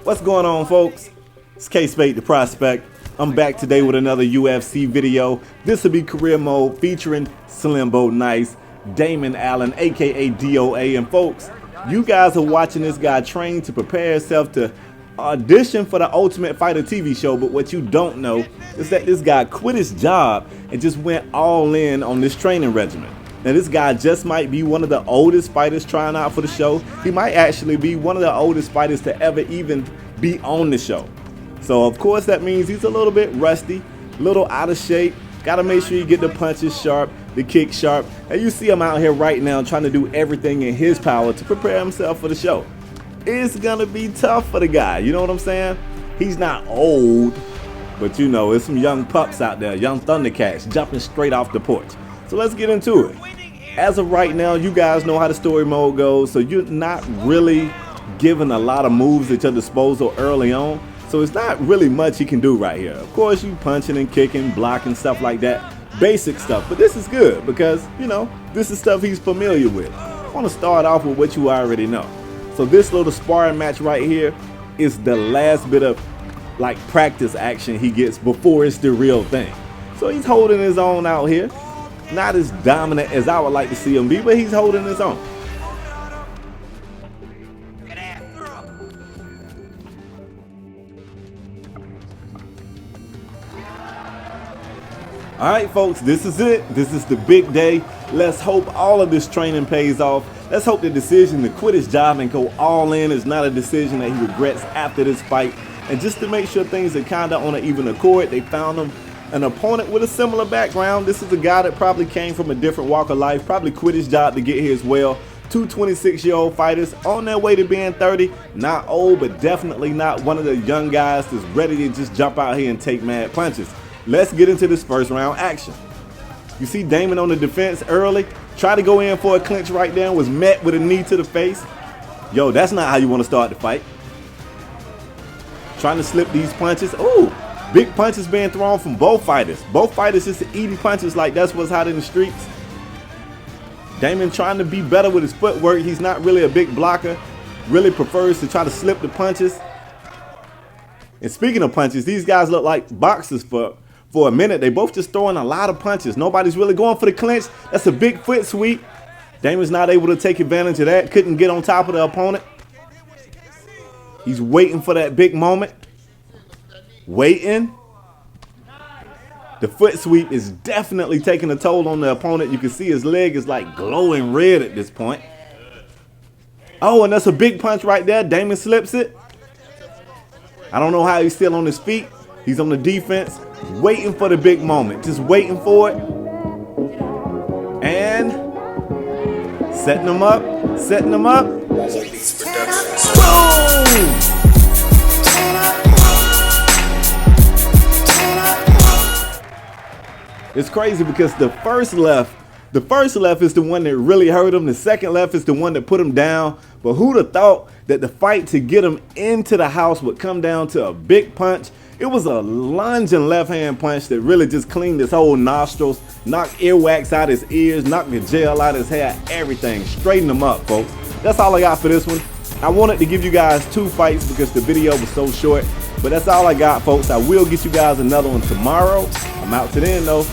What's going on, folks? It's KspadeTheProspect. I'm back today with another UFC video. This will be career mode featuring Slimbo Nice, Damon Allen, aka D.O.A. And folks, you guys are watching this guy train to prepare himself to audition for the Ultimate Fighter TV show, but what you don't know is that this guy quit his job and just went all in on this training regimen. Now this guy just might be one of the oldest fighters trying out for the show. He might actually be one of the oldest fighters to ever even be on the show. So of course that means he's a little bit rusty, a little out of shape. Gotta make sure you get the punches sharp, the kick sharp. And you see him out here right now trying to do everything in his power to prepare himself for the show. It's gonna be tough for the guy, you know what I'm saying? He's not old, but you know, there's some young pups out there, young Thundercats jumping straight off the porch. So let's get into it. As of right now, you guys know how the story mode goes, so you're not really given a lot of moves at your disposal early on. So it's not really much he can do right here. Of course, you punching and kicking, blocking, stuff like that. Basic stuff, but this is good because, you know, this is stuff he's familiar with. I want to start off with what you already know. So this little sparring match right here is the last bit of like practice action he gets before it's the real thing. So he's holding his own out here. Not as dominant as I would like to see him be, but he's holding his own. All right, folks, this is it. This is the big day. Let's hope all of this training pays off. Let's hope the decision to quit his job and go all in is not a decision that he regrets after this fight. And just to make sure things are kind of on an even accord, they found him an opponent with a similar background. This is a guy that probably came from a different walk of life, probably quit his job to get here as well. Two 26-year-old fighters on their way to being 30. Not old, but definitely not one of the young guys that's ready to just jump out here and take mad punches. Let's get into this first round action. You see Damon on the defense early, tried to go in for a clinch right there and was met with a knee to the face. Yo, that's not how you want to start the fight. Trying to slip these punches. Ooh, big punches being thrown from both fighters. Both fighters just eating punches like that's what's hot in the streets. Damon trying to be better with his footwork. He's not really a big blocker. Really prefers to try to slip the punches. And speaking of punches, these guys look like boxers for a minute. They both just throwing a lot of punches. Nobody's really going for the clinch. That's a big foot sweep. Damon's not able to take advantage of that. Couldn't get on top of the opponent. He's waiting for that big moment. Waiting. The foot sweep is definitely taking a toll on the opponent. You can see his leg is like glowing red at this point. Oh, and that's a big punch right there. Damon slips it. I don't know how he's still on his feet. He's on the defense, waiting for the big moment. Just waiting for it. And setting him up. Setting him up. Boom! It's crazy because the first left is the one that really hurt him. The second left is the one that put him down. But who'd have thought that the fight to get him into the house would come down to a big punch? It was a lunging left-hand punch that really just cleaned his whole nostrils, knocked earwax out his ears, knocked the gel out his hair, everything. Straighten him up, folks. That's all I got for this one. I wanted to give you guys two fights because the video was so short. But that's all I got, folks. I will get you guys another one tomorrow. I'm out to then, though.